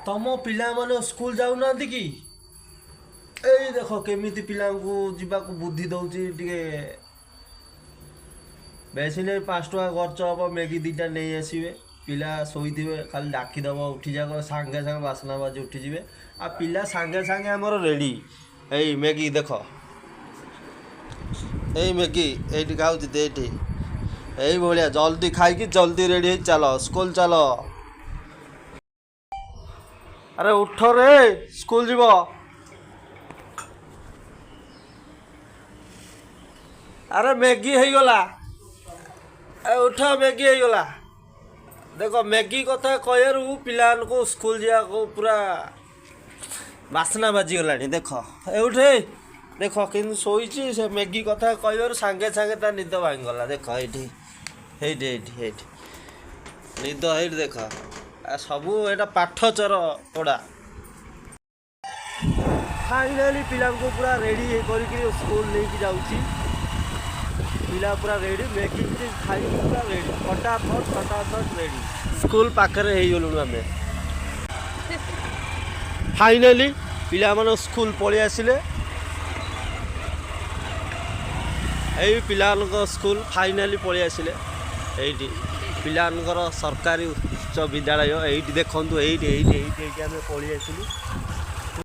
तम पिला माने स्कूल जाऊना कि एई देख केमिति पिला को जीवा को बुद्धि दउची टिके बेसी नहीं 5 टका खर्च हम मैगी दीटा नहीं आसवे पिला शोथे खाली डाकिदेव उठी जा सांगे सांगे बासना बाजी उठीजे आ पिला सांगे सांगे आमर रेडी एई मैगी देख एई मैगी ये खाऊँ ये भाया जल्दी खाई जल्दी रेडी चल स्कूल चल अरे उठ रे स्कूल जीव अरे मैगी हो गला उठ मैगी हो गला देख मैगी कथा कहू पिला को स्कूल जा पूरा बासना बाजीगला देख उठे देख कि शोची से मैगी कथा कहू सांगे सांगे ता निद भांगला देख ये निद है देख सबू एटा पाठचर पड़ा फाइनाली पिला को पूरा रेडी करके स्कूल लेके जाऊँगी पिला पूरा रेडी मैगी खाई पूरा रेडी फटाफट रेडी स्कूल पाखे हो आम फाइनाली पिला मन स्कूल पलि आसिले यही पिला स्कूल फाइनाली पलि आसिले ये पिलांकर सरकारी उच्च विद्यालय ये देखूँ ये आम पलि आसिलु